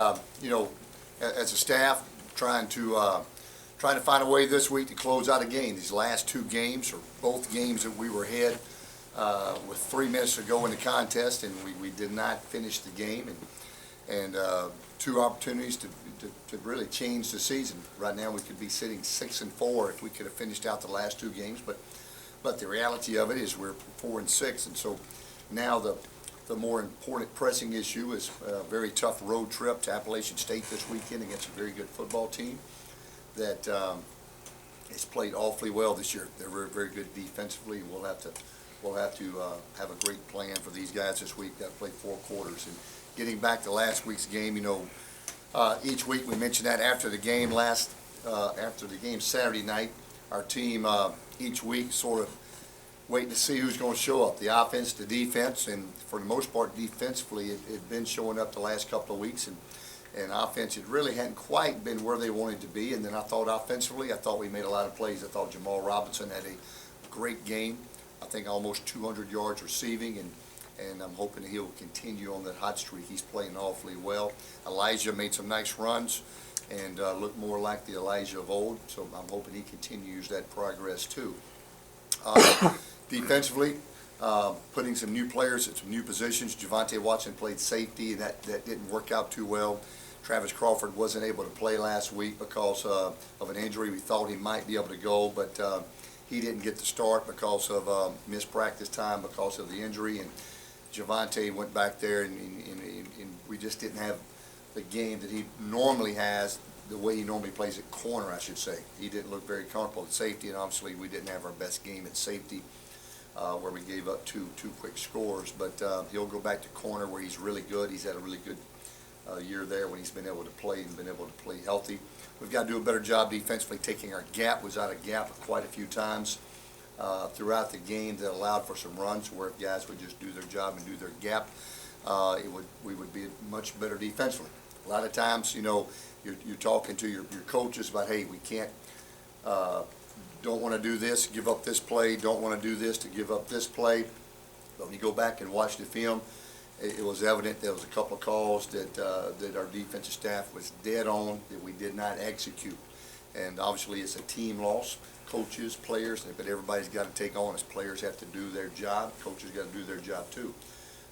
You know, as a staff, trying to find a way this week to close out a game. These last two games, or both games that we were ahead with 3 minutes to go in the contest, and we did not finish the game, and two opportunities to really change the season. Right now, we could be sitting 6-4 if we could have finished out the last two games, but the reality of it is we're 4-6, and so now the more important pressing issue is a very tough road trip to Appalachian State this weekend against a very good football team that has played awfully well this year. They're very, very good defensively. We'll have to have a great plan for these guys this week. Got to play 4 quarters. And getting back to last week's game, each week we mentioned that after the game Saturday night, our team each week sort of waiting to see who's going to show up, the offense, the defense, and for the most part defensively it had been showing up the last couple of weeks, and offense it really hadn't quite been where they wanted to be. And then I thought offensively, I thought we made a lot of plays. I thought Jamal Robinson had a great game. I think almost 200 yards receiving, and I'm hoping that he'll continue on that hot streak. He's playing awfully well. Elijah made some nice runs and looked more like the Elijah of old, so I'm hoping he continues that progress too. Defensively, putting some new players at some new positions. Javante Watson played safety, and that didn't work out too well. Travis Crawford wasn't able to play last week because of an injury. We thought he might be able to go, but he didn't get the start because of missed practice time because of the injury. And Javante went back there, and we just didn't have the game that he normally has, the way he normally plays at corner, I should say. He didn't look very comfortable at safety, and obviously we didn't have our best game at safety, where we gave up two quick scores. But he'll go back to corner where he's really good. He's had a really good year there when he's been able to play and been able to play healthy. We've got to do a better job defensively, taking our gap. Was out of gap quite a few times throughout the game that allowed for some runs, where if guys would just do their job and do their gap, we would be much better defensively. A lot of times, you're talking to your coaches about, hey, we can't, don't want to do this, give up this play, don't want to do this to give up this play. But when you go back and watch the film, it was evident there was a couple of calls that our defensive staff was dead on, that we did not execute. And obviously it's a team loss, coaches, players, but everybody's got to take on. As players have to do their job, coaches got to do their job too.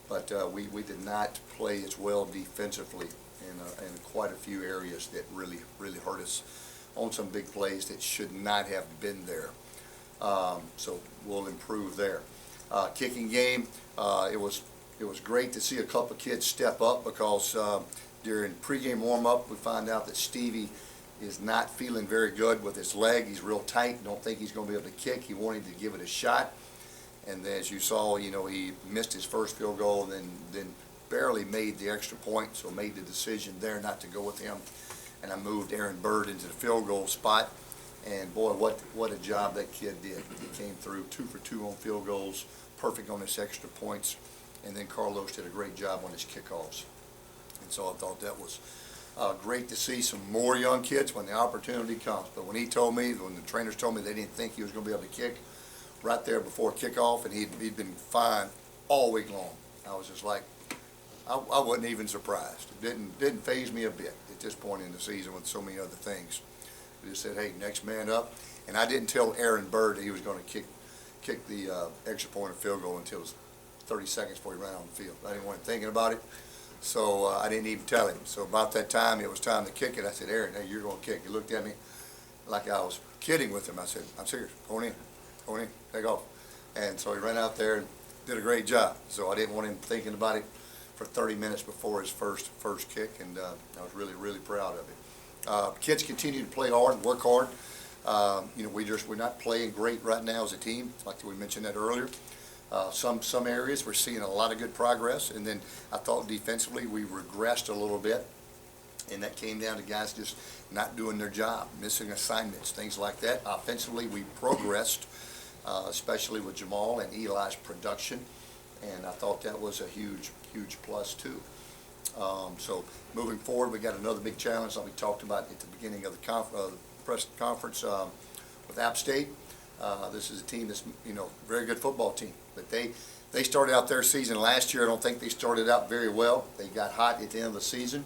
But we did not play as well defensively in quite a few areas that really hurt us on some big plays that should not have been there. So we'll improve there. Kicking game, it was great to see a couple of kids step up, because during pregame warm-up we found out that Stevie is not feeling very good with his leg. He's real tight. Don't think he's going to be able to kick. He wanted to give it a shot, and as you saw, he missed his first field goal, and then barely made the extra point, so made the decision there not to go with him. And I moved Aaron Bird into the field goal spot, and boy, what a job that kid did. He came through 2 for 2 on field goals, perfect on his extra points, and then Carlos did a great job on his kickoffs. And so I thought that was great to see some more young kids when the opportunity comes. But when the trainers told me they didn't think he was going to be able to kick right there before kickoff, and he'd been fine all week long, I was just like, I wasn't even surprised. It didn't faze me a bit at this point in the season with so many other things. We just said, hey, next man up. And I didn't tell Aaron Bird that he was going to kick the extra point or field goal until it was 30 seconds before he ran on the field. I didn't want him thinking about it, so I didn't even tell him. So about that time, it was time to kick it. I said, Aaron, hey, you're going to kick. He looked at me like I was kidding with him. I said, I'm serious. Going in, take off. And so he ran out there and did a great job. So I didn't want him thinking about it for 30 minutes before his first kick, and I was really proud of it. Kids continue to play hard, work hard. We're not playing great right now as a team, like we mentioned that earlier. Some areas we're seeing a lot of good progress, and then I thought defensively we regressed a little bit, and that came down to guys just not doing their job, missing assignments, things like that. Offensively, we progressed, especially with Jamal and Eli's production, and I thought that was a huge plus too. So moving forward, we got another big challenge like we talked about at the beginning of the press conference with App State. This is a team that's very good football team, but they started out their season last year. I don't think they started out very well. They got hot at the end of the season,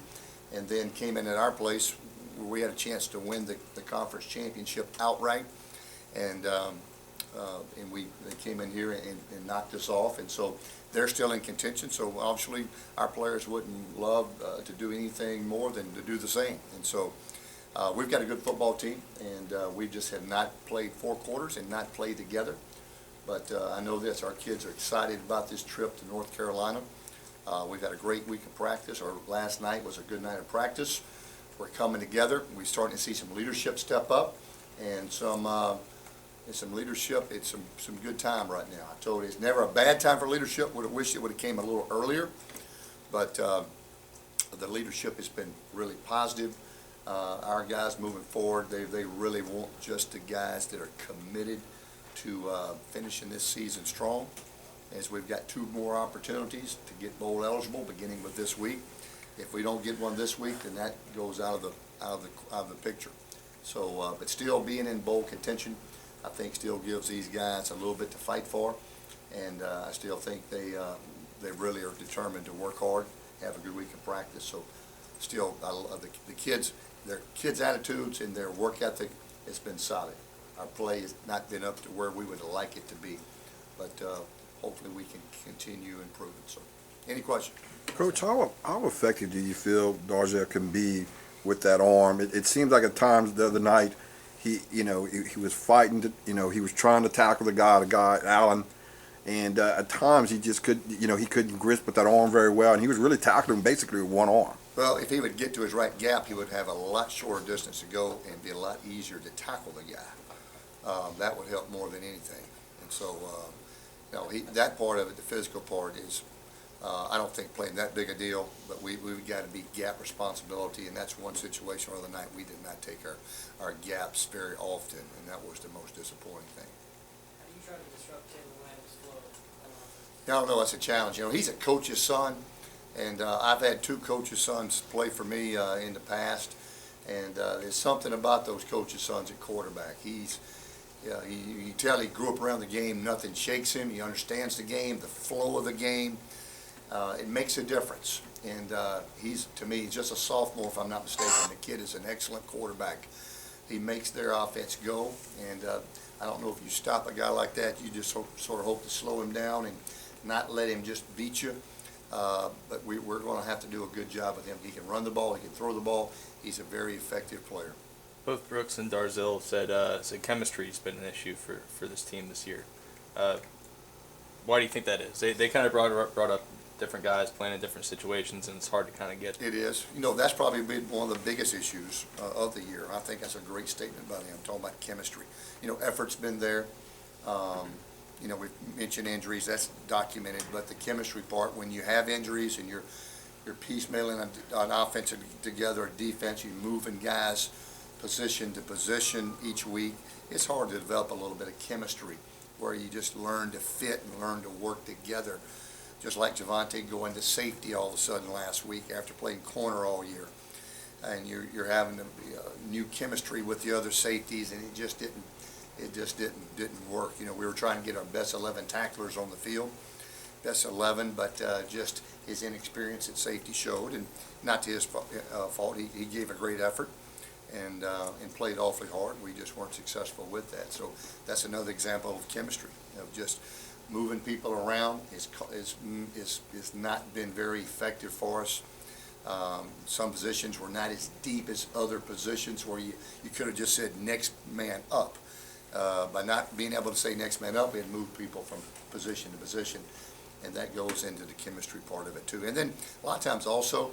and then came in at our place where we had a chance to win the conference championship outright, and they came in here and knocked us off, and so they're still in contention. So obviously our players wouldn't love to do anything more than to do the same, and so we've got a good football team, and we just have not played 4 quarters and not played together. But I know this, our kids are excited about this trip to North Carolina. We've had a great week of practice. Our last night was a good night of practice. We're coming together. We're starting to see some leadership step up, and some leadership. It's some good time right now. I told you it's never a bad time for leadership. Would have wished it would have came a little earlier, but the leadership has been really positive. Our guys moving forward, they really want just the guys that are committed to finishing this season strong, as we've got 2 more opportunities to get bowl eligible, beginning with this week. If we don't get one this week, then that goes out of the picture. So, but still being in bowl contention, I think still gives these guys a little bit to fight for, and I still think they really are determined to work hard, have a good week of practice. So, still, I love the kids. Their kids' attitudes and their work ethic has been solid. Our play has not been up to where we would like it to be, but hopefully we can continue improving. So, any questions? Coach, how effective do you feel Darzel can be with that arm? It seems like at times the other night he was fighting. He was trying to tackle the guy Allen, and at times he just he couldn't grasp with that arm very well, and he was really tackling him basically with one arm. Well, if he would get to his right gap, he would have a lot shorter distance to go and be a lot easier to tackle the guy. That would help more than anything. And so, that part of it, the physical part, is I don't think playing that big a deal, but we've got to be gap responsibility, and that's one situation where the night we did not take our gaps very often, and that was the most disappointing thing. How do you try to disrupt Taylor Lamb's flow? I don't know, that's a challenge. He's a coach's son, and I've had 2 coaches' sons play for me in the past, and there's something about those coaches' sons at quarterback. You tell he grew up around the game, nothing shakes him, he understands the game, the flow of the game. It makes a difference, and to me, he's just a sophomore if I'm not mistaken. The kid is an excellent quarterback. He makes their offense go, and I don't know if you stop a guy like that, you just sort of hope to slow him down and not let him just beat you. But we're going to have to do a good job with him. He can run the ball, he can throw the ball. He's a very effective player. Both Brooks and Darzel said chemistry's been an issue for this team this year. Why do you think that is? They kind of brought up different guys playing in different situations, and it's hard to kind of get. It is. That's probably been one of the biggest issues of the year. I think that's a great statement by them, talking about chemistry. Effort's been there. We've mentioned injuries, that's documented, but the chemistry part, when you have injuries and you're piecemealing an offense together, a defense, you're moving guys position to position each week, it's hard to develop a little bit of chemistry where you just learn to fit and learn to work together. Just like Javante going to safety all of a sudden last week after playing corner all year, and you're having a new chemistry with the other safeties, and it just didn't work. We were trying to get our best 11 tacklers on the field, best 11, but just his inexperience at safety showed, and not to his fault. He gave a great effort and played awfully hard. We just weren't successful with that. So that's another example of chemistry, of just moving people around is not been very effective for us. Some positions were not as deep as other positions where you could have just said next man up. By not being able to say next man up, we had moved people from position to position, and that goes into the chemistry part of it too. And then a lot of times also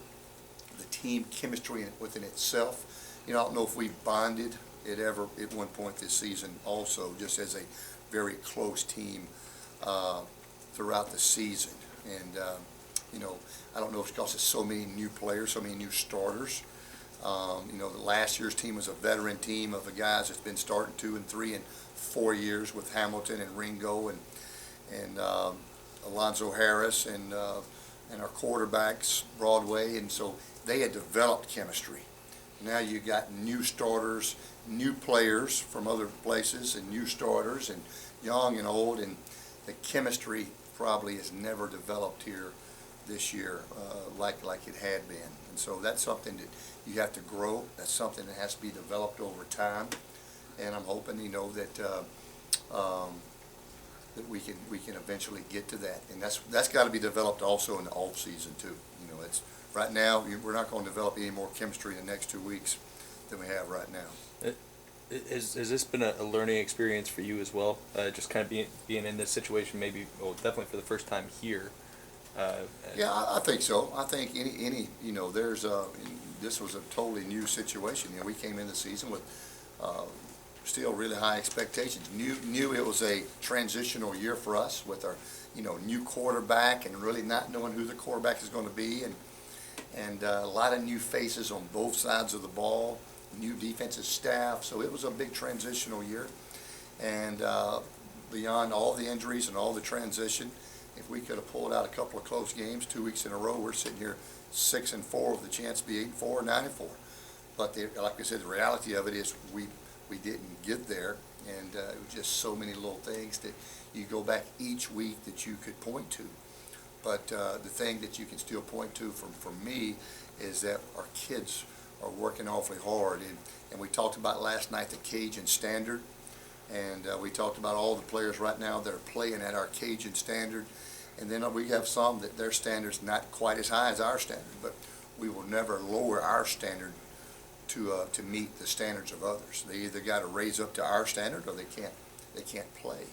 the team chemistry within itself. I don't know if we bonded it ever at one point this season also, just as a very close team throughout the season. And I don't know if it's because there's so many new players, so many new starters. The last year's team was a veteran team of the guys that's been starting 2 and 3 and 4 years with Hamilton and Ringo and Alonzo Harris and our quarterbacks Broadway, and so they had developed chemistry. Now you got new starters, new players from other places, and new starters, and young and old, and the chemistry probably has never developed here this year like it had been. And so that's something that you have to grow. That's something that has to be developed over time. And I'm hoping, that we can eventually get to that. And that's got to be developed also in the off season too. It's right now we're not going to develop any more chemistry in the next 2 weeks than we have right now. Has this been a learning experience for you as well? Just kind of being in this situation, maybe, well, definitely for the first time here. Yeah, I think so. I think this was a totally new situation. We came in the season with still really high expectations. Knew it was a transitional year for us with our new quarterback and really not knowing who the quarterback is going to be, and a lot of new faces on both sides of the ball, new defensive staff. So it was a big transitional year, and beyond all the injuries and all the transition, if we could have pulled out a couple of close games 2 weeks in a row, we're sitting here 6-4 with a chance to be 8-4 or 9-4. But like I said, the reality of it is we didn't get there, and it was just so many little things that you go back each week that you could point to. But the thing that you can still point to from me is that our kids are working awfully hard, and we talked about last night the Cajun standard, and we talked about all the players right now that are playing at our Cajun standard, and then we have some that their standard's not quite as high as our standard, but we will never lower our standard to meet the standards of others. They either got to raise up to our standard or they can't play.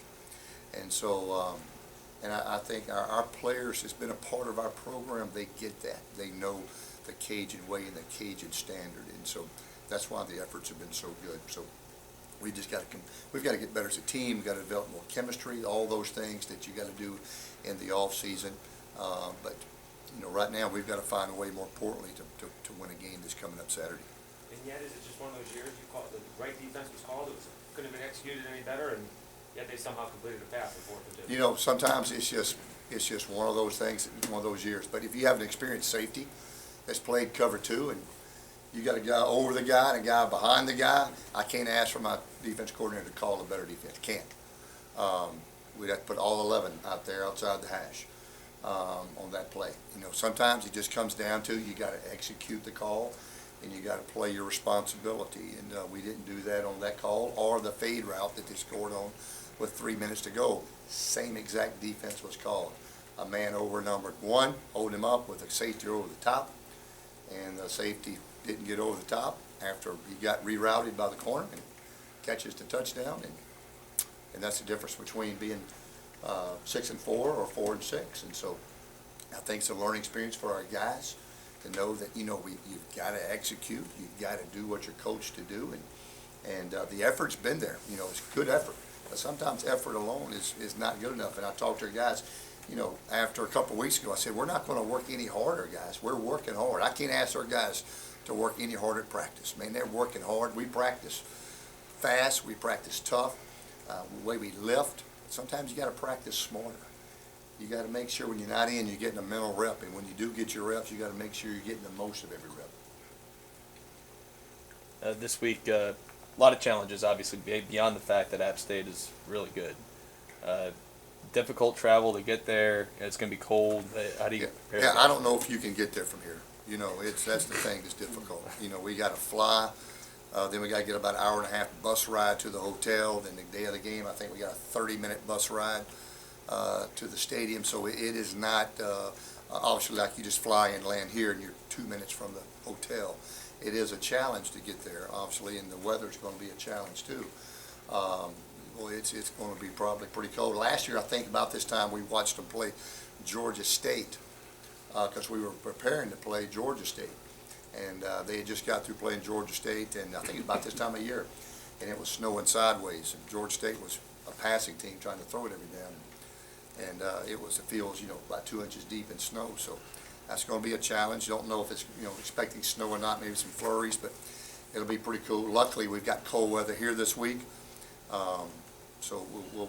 And so and I think our players, has been a part of our program, they get that. They know the Cajun way and the Cajun standard, and so that's why the efforts have been so good. So we've got to get better as a team. We've got to develop more chemistry, all those things that you got to do in the off season. But right now we've got to find a way, more importantly, to win a game that's coming up Saturday. And yet, is it just one of those years you called the right defense was called? Couldn't have been executed any better, and yet they somehow completed a pass in 4th and 2. Sometimes it's just one of those things, one of those years. But if you have an experienced safety that's played cover 2, and you got a guy over the guy and a guy behind the guy, I can't ask for my defense coordinator to call a better defense. Can't. We'd have to put all 11 out there outside the hash on that play. Sometimes it just comes down to you got to execute the call, and you got to play your responsibility, and we didn't do that on that call, or the fade route that they scored on with 3 minutes to go. Same exact defense was called. A man over number 1, hold him up with a safety over the top, and the safety didn't get over the top after he got rerouted by the corner and catches the touchdown, and that's the difference between being 6-4 or 4-6. And so I think it's a learning experience for our guys to know that you've got to execute, you've got to do what you're coached to do, and the effort's been there. It's good effort, but sometimes effort alone is not good enough. And I talked to our guys, after a couple of weeks ago, I said, we're not going to work any harder, guys. We're working hard. I can't ask our guys to work any harder at practice. Man, they're working hard. We practice fast. We practice tough. The way we lift, sometimes you got to practice smarter. You got to make sure when you're not in, you're getting a mental rep, and when you do get your reps, you got to make sure you're getting the most of every rep. This week, a lot of challenges, obviously, beyond the fact that App State is really good. Difficult travel to get there. It's going to be cold. How do you prepare? Yeah, I don't know if you can get there from here. That's the thing that's difficult. We got to fly. Then we got to get about an hour and a half bus ride to the hotel. Then the day of the game, I think we got a 30-minute bus ride to the stadium. So it is not obviously like you just fly and land here and you're 2 minutes from the hotel. It is a challenge to get there, obviously, and the weather's going to be a challenge too. It's going to be probably pretty cold. Last year, I think about this time, we watched them play Georgia State because we were preparing to play Georgia State. And they had just got through playing Georgia State, and I think about this time of year, and it was snowing sideways. And Georgia State was a passing team trying to throw it every down, and the field was about 2 inches deep in snow. So that's going to be a challenge. Don't know if it's expecting snow or not, maybe some flurries, but it'll be pretty cool. Luckily, we've got cold weather here this week, so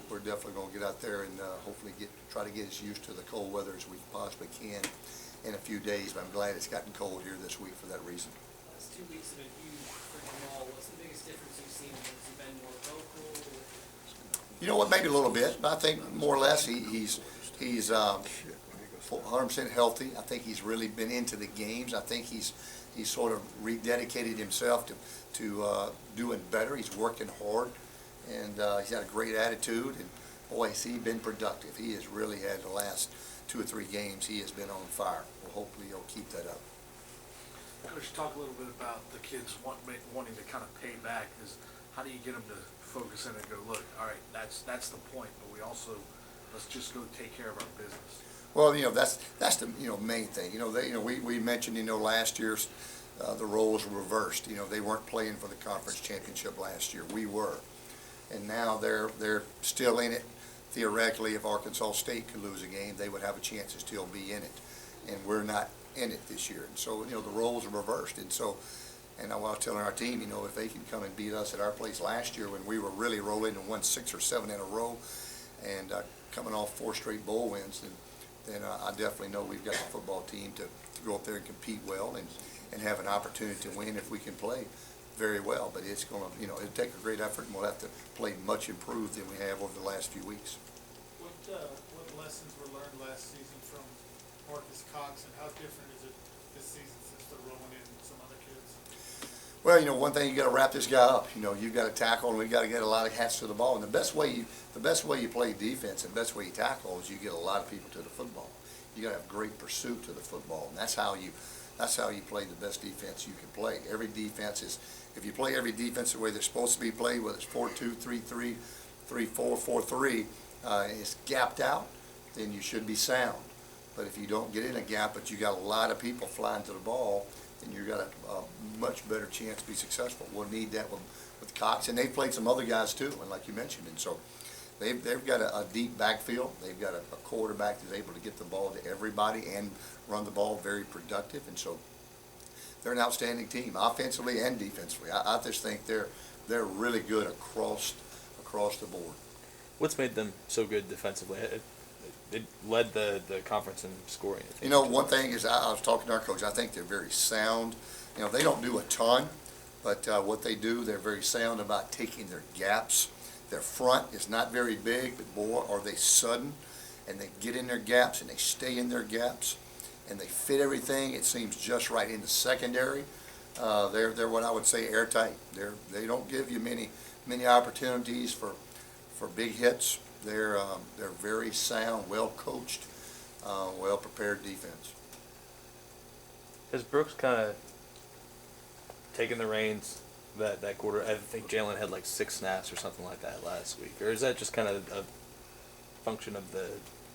we're definitely going to get out there and hopefully try to get as used to the cold weather as we possibly can in a few days. But I'm glad it's gotten cold here this week for that reason. Last 2 weeks have been huge for Jamal. What's the biggest difference you've seen? Has he been more vocal? You know what? Maybe a little bit, but I think more or less he's 100% healthy. I think he's really been into the games. I think he's sort of rededicated himself to doing better. He's working hard, and he's got a great attitude. And boy, has he been productive. He has really had the last 2 or 3 games. He has been on fire. Well, hopefully he'll keep that up. Coach, talk a little bit about the kids wanting to kind of pay back. How do you get them to focus in and go, look, all right, that's the point, but we also, let's just go take care of our business. Well, that's the main thing. We mentioned last year's the roles were reversed. They weren't playing for the conference championship last year. We were, and now they're still in it. Theoretically, if Arkansas State could lose a game, they would have a chance to still be in it, and we're not in it this year. And so the roles are reversed. And so, and I was telling our team, if they can come and beat us at our place last year when we were really rolling and won 6 or 7 in a row, and coming off 4 straight bowl wins, then I definitely know we've got the football team to go up there and compete well and have an opportunity to win if we can play very well. But it's going to, it'll take a great effort, and we'll have to play much improved than we have over the last few weeks. What lessons were learned last season from Marcus Cox, and how different is it this season since they're rolling in some other kids? Well, one thing, you got to wrap this guy up. You've got to tackle, and we've got to get a lot of hats to the ball. And the best way you play defense and the best way you tackle is you get a lot of people to the football. You got to have great pursuit to the football, and that's how you play the best defense you can play. Every defense is, if you play every defense the way they're supposed to be played, whether it's 4-2, 3-3, 3-4, 4-3, it's gapped out, then you should be sound. But if you don't get in a gap, but you got a lot of people flying to the ball, then you got a much better chance to be successful. We'll need that with Cox, and they've played some other guys too, and like you mentioned, and so they've got a deep backfield. They've got a quarterback that's able to get the ball to everybody and run the ball very productive, and so they're an outstanding team, offensively and defensively. I just think they're really good across the board. What's made them so good defensively? They led the conference in scoring. One thing is, I was talking to our coach, I think they're very sound. They don't do a ton, but what they do, they're very sound about taking their gaps. Their front is not very big, but boy, are they sudden, and they get in their gaps, and they stay in their gaps, and they fit everything, it seems, just right in the secondary. They're what I would say airtight. They don't give you many opportunities for big hits. They're very sound, well coached, well prepared defense. Has Brooks kind of taken the reins that quarter? I think Jalen had like 6 snaps or something like that last week, or is that just kind of a function of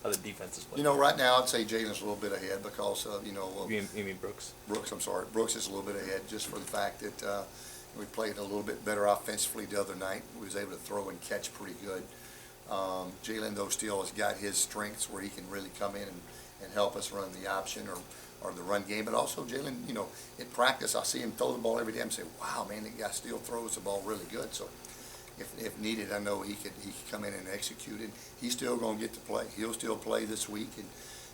how the defense is playing? Right now I'd say Jalen's a little bit ahead because You mean Brooks? Brooks, I'm sorry. Brooks is a little bit ahead just for the fact that we played a little bit better offensively the other night. We was able to throw and catch pretty good. Jalen, though, still has got his strengths where he can really come in and help us run the option or the run game. But also, Jalen, in practice, I see him throw the ball every day and say, wow, man, that guy still throws the ball really good. So if needed, I know he could come in and execute it. He's still going to get to play. He'll still play this week. And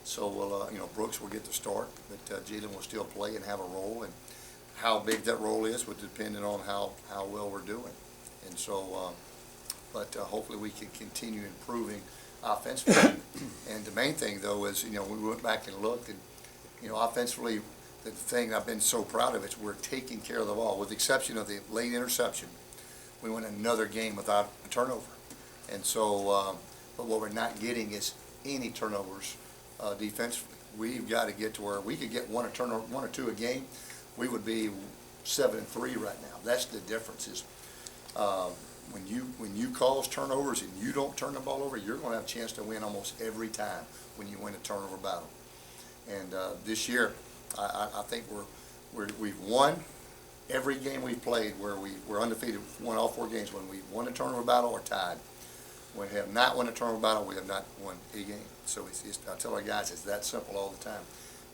so, Brooks will get the start, but Jalen will still play and have a role. And how big that role is would depend on how well we're doing. And so, but hopefully we can continue improving offensively. And the main thing, though, is, we went back and looked, and, offensively, the thing I've been so proud of is we're taking care of the ball. With the exception of the late interception, we went another game without a turnover. And so, but what we're not getting is any turnovers defensively. We've got to get to where we could get one or two a game. We would be 7-3 right now. That's the difference is, when you cause turnovers and you don't turn the ball over, you're going to have a chance to win almost every time when you win a turnover battle. And this year, I think we've won every game we've played where we're undefeated. Won all 4 games when we won a turnover battle or tied. When we have not won a turnover battle, we have not won a game. So I tell our guys it's that simple all the time.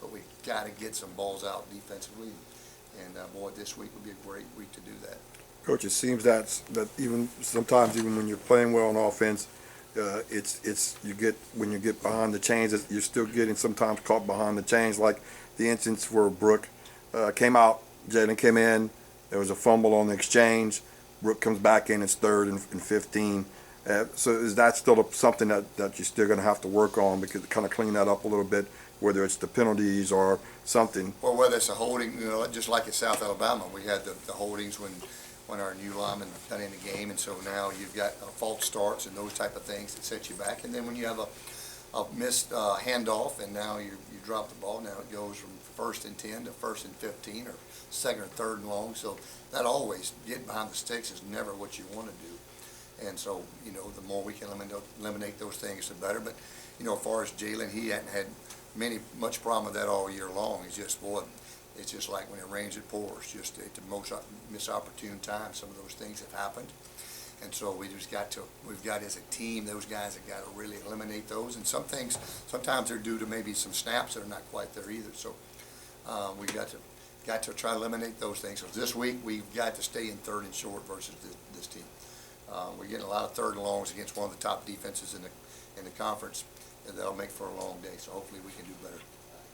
But we've got to get some balls out defensively. And boy, this week would be a great week to do that. Coach, it seems that even sometimes, even when you're playing well on offense, when you get behind the chains, you're still getting sometimes caught behind the chains. Like the instance where Brooke came out, Jalen came in, there was a fumble on the exchange. Brooke comes back in, it's 3rd and 15. So is that still something that you're still going to have to work on, because kind of clean that up a little bit whether it's the penalties or something. Or whether it's a holding, just like at South Alabama, we had the holdings when our new lineman got in the game, and so now you've got false starts and those type of things that set you back. And then when you have a missed handoff, and now you drop the ball, now it goes from 1st and 10 to 1st and 15, or 2nd or 3rd and long. So that always, getting behind the sticks is never what you want to do. And so, the more we can eliminate those things, the better. But, as far as Jalen, he hadn't had much problem with that all year long. It's just, it's just like when it rains, it pours. Just at the most misopportune time, some of those things have happened. And so we've got as a team, those guys have got to really eliminate those. And sometimes they're due to maybe some snaps that are not quite there either. So we've got to try to eliminate those things. So this week, we've got to stay in 3rd and short versus this team. We're getting a lot of 3rd and longs against one of the top defenses in the conference, and that'll make for a long day. So hopefully we can do better.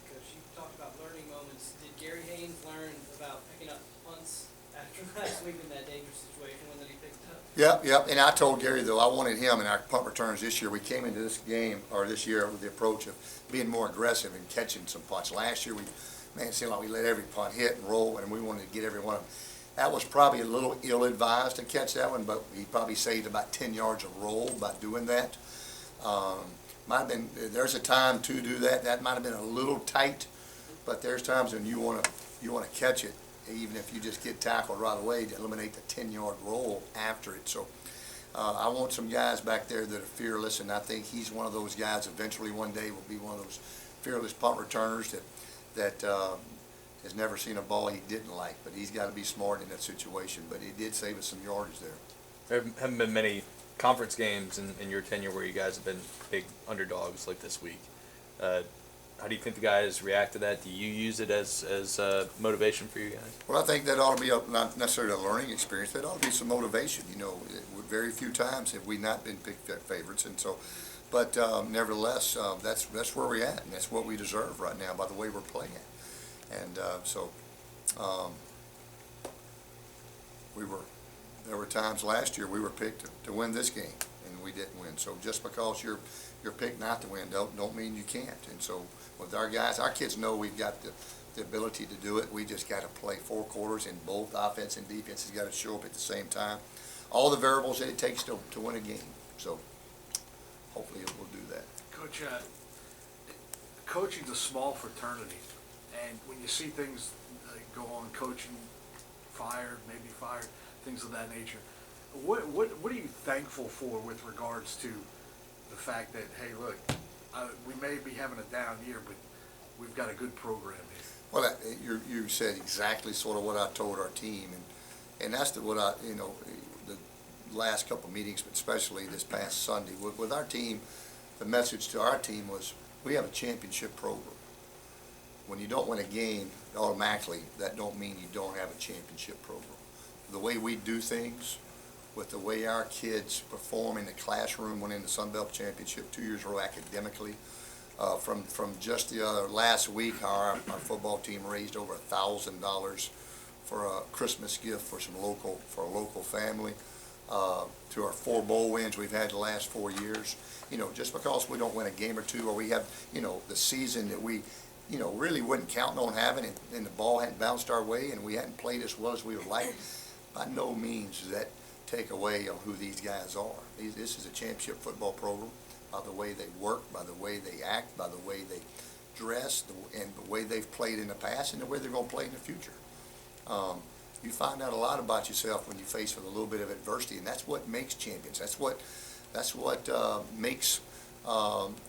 Coach, you talked about learning moments. Did Gary Haynes learn about picking up punts after last week in that dangerous situation when he picked up? Yep. And I told Gary, though, I wanted him in our punt returns this year. We came into this game, or this year, with the approach of being more aggressive and catching some punts. Last year, it seemed like we let every punt hit and roll, and we wanted to get every one of them. That was probably a little ill-advised to catch that one, but he probably saved about 10 yards of roll by doing that. Might have been, there's a time to do that. That might have been a little tight, but there's times when you want to catch it, even if you just get tackled right away, to eliminate the 10-yard roll after it. So I want some guys back there that are fearless, and I think he's one of those guys. Eventually, one day, will be one of those fearless punt returners that has never seen a ball he didn't like. But he's got to be smart in that situation. But he did save us some yardage there. There haven't been many conference games in your tenure where you guys have been big underdogs like this week. How do you think the guys react to that? Do you use it as motivation for you guys? Well, I think that ought to be not necessarily a learning experience. That ought to be some motivation. Very few times have we not been picked favorites, and so, but nevertheless, that's where we're at, and that's what we deserve right now by the way we're playing. And there were times last year we were picked to win this game, and we didn't win. So just because you're picked not to win don't mean you can't. And so with our guys, our kids know we've got the ability to do it. We just got to play 4 quarters, and both offense and defense has got to show up at the same time. All the variables that it takes to win a game. So hopefully it will do that. Coach, coaching's a small fraternity, and when you see things go on, coaching fired, maybe fired, things of that nature, what are you thankful for with regards to the fact that, hey, look, we may be having a down year, but we've got a good program here? Well, you said exactly sort of what I told our team, and that's the last couple of meetings, but especially this past Sunday with our team. The message to our team was, we have a championship program. When you don't win a game, automatically that don't mean you don't have a championship program. The way we do things, with the way our kids perform in the classroom, winning the Sun Belt Championship 2 years in a row academically, from just the last week, our football team raised over $1,000 for a Christmas gift for a local family. To our 4 bowl wins we've had the last 4 years. Just because we don't win a game or two, or we have, the season that we, really wasn't counting on having, and the ball hadn't bounced our way, and we hadn't played as well as we would like, by no means does that take away on who these guys are. This is a championship football program by the way they work, by the way they act, by the way they dress, and the way they've played in the past, and the way they're going to play in the future. You find out a lot about yourself when you face with a little bit of adversity, and that's what makes champions. That's what makes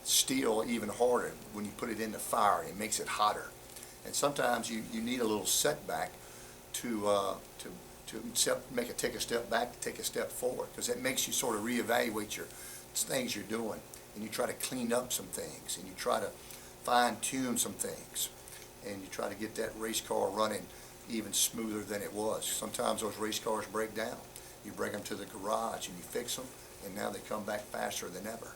steel even harder. When you put it in the fire, it makes it hotter. And sometimes you need a little setback to take a step back, to take a step forward, because it makes you sort of reevaluate your things you're doing, and you try to clean up some things, and you try to fine-tune some things, and you try to get that race car running even smoother than it was. Sometimes those race cars break down. You bring them to the garage and you fix them, and now they come back faster than ever.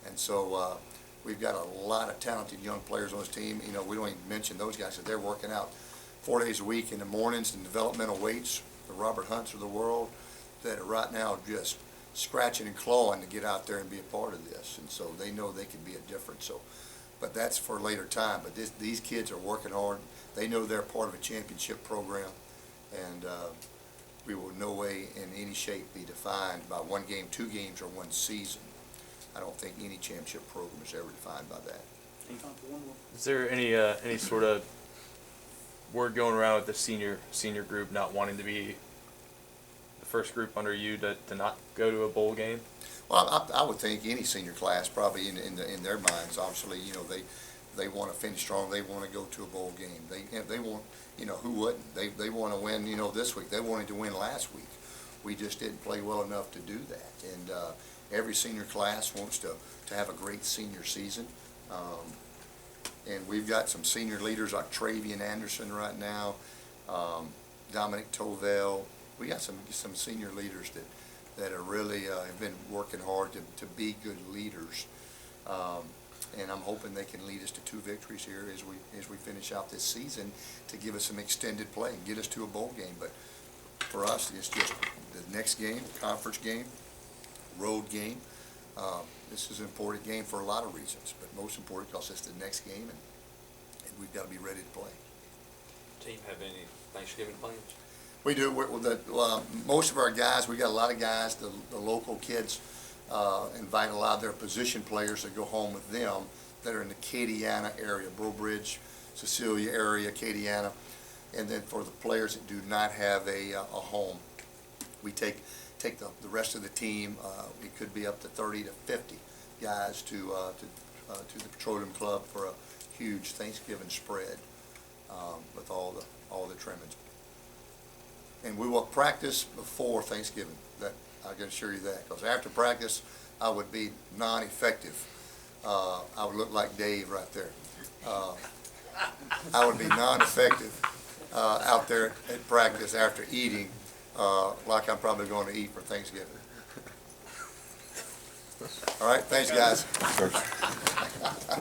And so we've got a lot of talented young players on this team. We don't even mention those guys, that they're working out 4 days a week in the mornings in developmental weights, the Robert Hunts of the world, that are right now just scratching and clawing to get out there and be a part of this. And so they know they can be a difference. So but that's for a later time. But these kids are working hard. They know they're part of a championship program, and we will in no way in any shape be defined by one game, 2 games, or one season. I don't think any championship program is ever defined by that. Is there any sort of word going around with the senior group not wanting to be the first group under you to not go to a bowl game? Well, I would think any senior class probably in their minds, obviously, they want to finish strong. They want to go to a bowl game. They want, who wouldn't? They want to win, this week. They wanted to win last week. We just didn't play well enough to do that. And every senior class wants to have a great senior season. And we've got some senior leaders like Travian Anderson right now, Dominic Tovell. We got some senior leaders that are really have been working hard to be good leaders. And I'm hoping they can lead us to 2 victories here as we finish out this season to give us some extended play and get us to a bowl game. But for us, it's just the next game, conference game, road game. This is an important game for a lot of reasons, but most important because it's the next game, and we've got to be ready to play. Team have any Thanksgiving plans? We do. Most of our guys, we got a lot of guys, the local kids invite a lot of their position players to go home with them that are in the Acadiana area, Brobridge, Cecilia area, Acadiana. And then for the players that do not have a home, we take the rest of the team. It could be up to 30 to 50 guys to the Petroleum Club for a huge Thanksgiving spread with all the trimmings. And we will practice before Thanksgiving. That I can assure you that, because after practice, I would be non-effective. I would look like Dave right there. I would be non-effective out there at practice after eating, like I'm probably going to eat for Thanksgiving. All right, thanks, guys.